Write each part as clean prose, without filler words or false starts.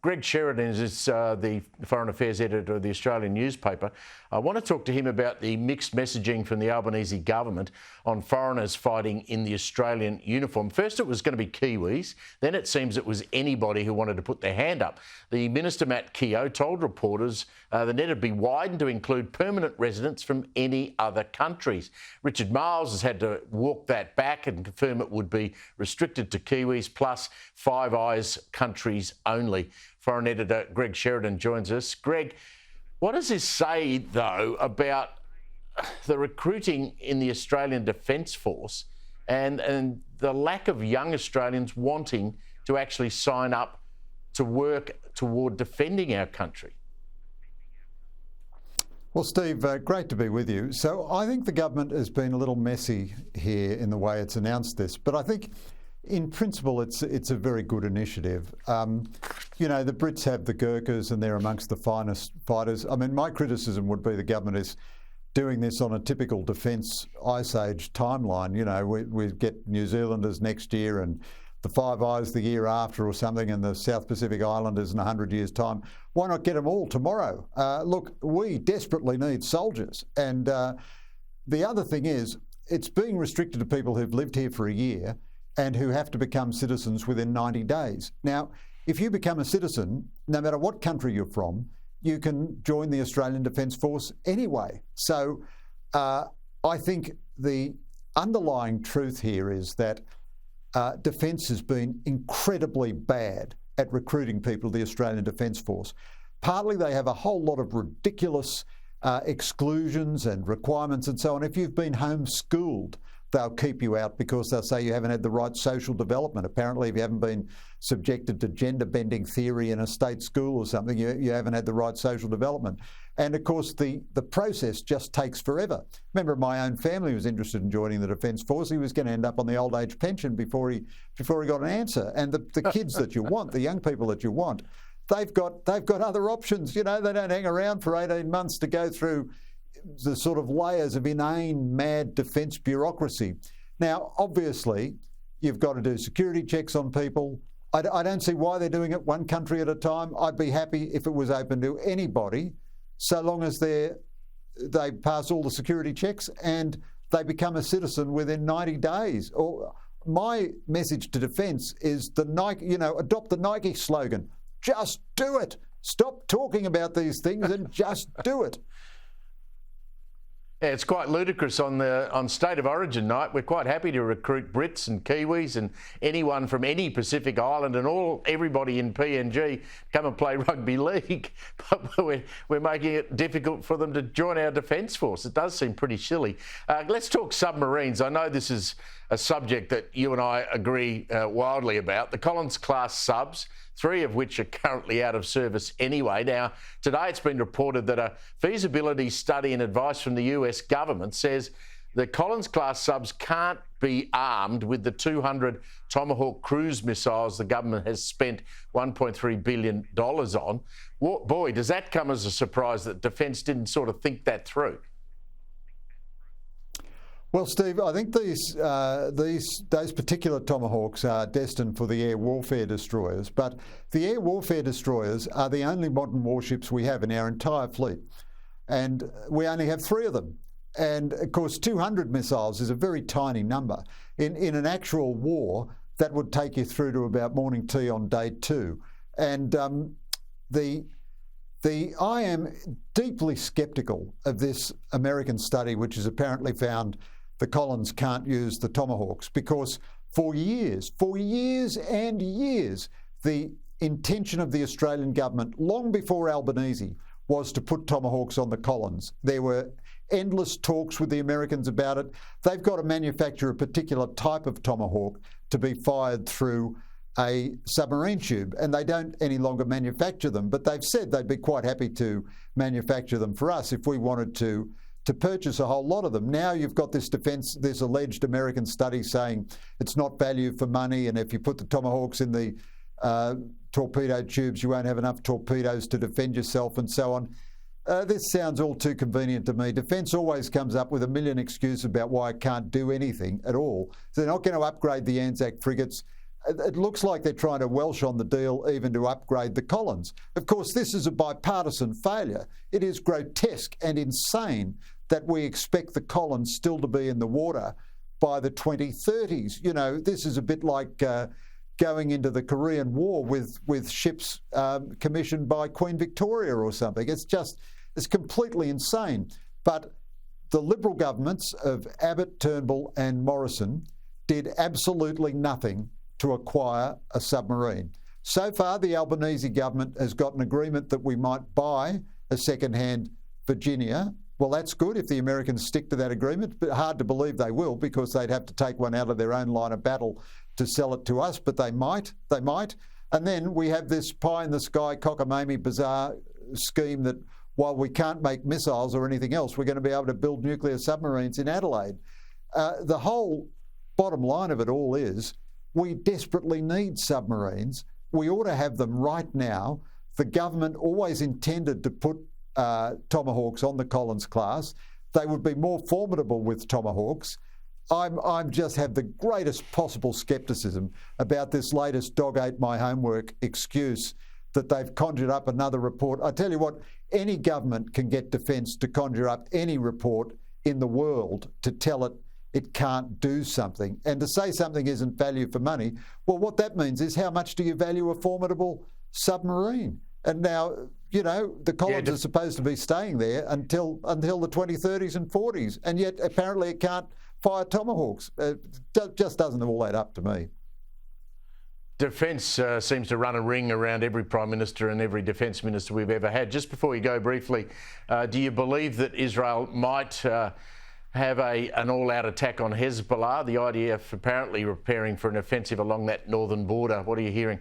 Greg Sheridan is the Foreign Affairs editor of the Australian newspaper. I want to talk to him about the mixed messaging from the Albanese government on foreigners fighting in the Australian uniform. First it was going to be Kiwis, then it seems it was anybody who wanted to put their hand up. The Minister, Matt Keogh, told reporters the net would be widened to include permanent residents from any other countries. Richard Marles has had to walk that back and confirm it would be restricted to Kiwis plus Five Eyes countries only. Foreign editor Greg Sheridan joins us. Greg, what does this say, though, about the recruiting in the Australian Defence Force and the lack of young Australians wanting to actually sign up to work toward defending our country? Well, Steve, great to be with you. So I think the government has been a little messy here in the way it's announced this, but I think in principle it's a very good initiative. You know, the Brits have the Gurkhas and they're amongst the finest fighters. I mean, my criticism would be the government is doing this on a typical defence Ice Age timeline. You know, we get New Zealanders next year and the Five Eyes the year after or something, and the South Pacific Islanders in 100 years' time. Why not get them all tomorrow? Look, we desperately need soldiers. And the other thing is, it's being restricted to people who've lived here for a year and who have to become citizens within 90 days. Now, if you become a citizen, no matter what country you're from, you can join the Australian Defence Force anyway. So I think the underlying truth here is that Defence has been incredibly bad at recruiting people to the Australian Defence Force. Partly they have a whole lot of ridiculous exclusions and requirements and so on. If you've been homeschooled, they'll keep you out because they'll say you haven't had the right social development. Apparently, if you haven't been subjected to gender bending theory in a state school or something, you haven't had the right social development. And of course, the process just takes forever. A member of my own family was interested in joining the Defence Force. He was going to end up on the old age pension before he got an answer. And the kids that you want, the young people that you want, they've got other options. You know, they don't hang around for 18 months to go through the sort of layers of inane, mad defence bureaucracy. Now, obviously, you've got to do security checks on people. I don't see why they're doing it one country at a time. I'd be happy if it was open to anybody, so long as they pass all the security checks and they become a citizen within 90 days. Or my message to Defence is the Nike, you know, adopt the Nike slogan: just do it. Stop talking about these things and just do it. Yeah, it's quite ludicrous on State of Origin night. We're quite happy to recruit Brits and Kiwis and anyone from any Pacific island and everybody in PNG come and play rugby league. But we're making it difficult for them to join our Defence Force. It does seem pretty silly. Let's talk submarines. I know this is a subject that you and I agree wildly about. The Collins-class subs, 3 of which are currently out of service anyway. Now, today it's been reported that a feasibility study and advice from the US government says the Collins-class subs can't be armed with the 200 Tomahawk cruise missiles the government has spent $1.3 billion on. Boy, does that come as a surprise that Defence didn't sort of think that through. Well, Steve, I think those particular Tomahawks are destined for the air warfare destroyers, but the air warfare destroyers are the only modern warships we have in our entire fleet, and we only have 3 of them. And of course, 200 missiles is a very tiny number. In an actual war, that would take you through to about morning tea on day 2. And I am deeply sceptical of this American study, which has apparently found the Collins can't use the Tomahawks, because for years and years, the intention of the Australian government, long before Albanese, was to put Tomahawks on the Collins. There were endless talks with the Americans about it. They've got to manufacture a particular type of Tomahawk to be fired through a submarine tube, and they don't any longer manufacture them, but they've said they'd be quite happy to manufacture them for us if we wanted to purchase a whole lot of them. Now you've got this alleged American study saying it's not value for money, and if you put the Tomahawks in the torpedo tubes, you won't have enough torpedoes to defend yourself and so on. This sounds all too convenient to me. Defence always comes up with a million excuses about why it can't do anything at all. So they're not going to upgrade the Anzac frigates. it looks like they're trying to welsh on the deal even to upgrade the Collins. Of course, this is a bipartisan failure. It is grotesque and insane that we expect the Collins still to be in the water by the 2030s. You know, this is a bit like going into the Korean War with ships commissioned by Queen Victoria or something. It's completely insane. But the Liberal governments of Abbott, Turnbull and Morrison did absolutely nothing to acquire a submarine. So far, the Albanese government has got an agreement that we might buy a second-hand Virginia. Well, that's good if the Americans stick to that agreement, but hard to believe they will, because they'd have to take one out of their own line of battle to sell it to us, but they might. And then we have this pie-in-the-sky, cockamamie, bizarre scheme that while we can't make missiles or anything else, we're going to be able to build nuclear submarines in Adelaide. The whole bottom line of it all is we desperately need submarines. We ought to have them right now. The government always intended to put Tomahawks on the Collins class. They would be more formidable with Tomahawks. I just have the greatest possible scepticism about this latest dog ate my homework excuse that they've conjured up another report. I tell you what, any government can get Defence to conjure up any report in the world to tell it it can't do something. And to say something isn't value for money, well, what that means is how much do you value a formidable submarine? And now, you know, the Collins are supposed to be staying there until the 2030s and 40s, and yet apparently it can't fire Tomahawks. It just doesn't all add up to me. Defence seems to run a ring around every Prime Minister and every Defence Minister we've ever had. Just before you go briefly, do you believe that Israel might have an all-out attack on Hezbollah? The IDF apparently preparing for an offensive along that northern border. What are you hearing?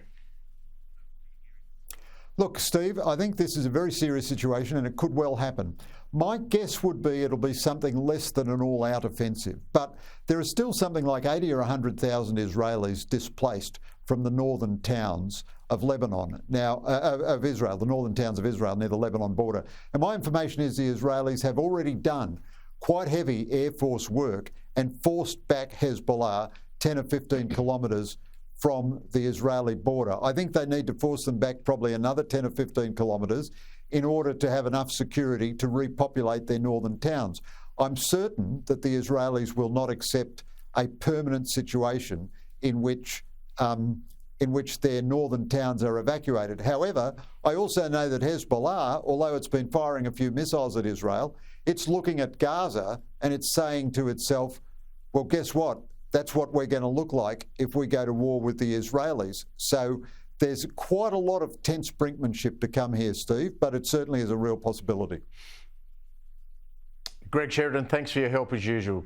Look, Steve, I think this is a very serious situation and it could well happen. My guess would be it'll be something less than an all-out offensive, but there is still something like 80 or 100,000 Israelis displaced from the northern towns of Lebanon, now of Israel, the northern towns of Israel near the Lebanon border. And my information is the Israelis have already done quite heavy Air Force work and forced back Hezbollah 10 or 15 kilometres from the Israeli border. I think they need to force them back probably another 10 or 15 kilometres in order to have enough security to repopulate their northern towns. I'm certain that the Israelis will not accept a permanent situation in which their northern towns are evacuated. However, I also know that Hezbollah, although it's been firing a few missiles at Israel, it's looking at Gaza and it's saying to itself, well, guess what? That's what we're going to look like if we go to war with the Israelis. So there's quite a lot of tense brinkmanship to come here, Steve, but it certainly is a real possibility. Greg Sheridan, thanks for your help as usual.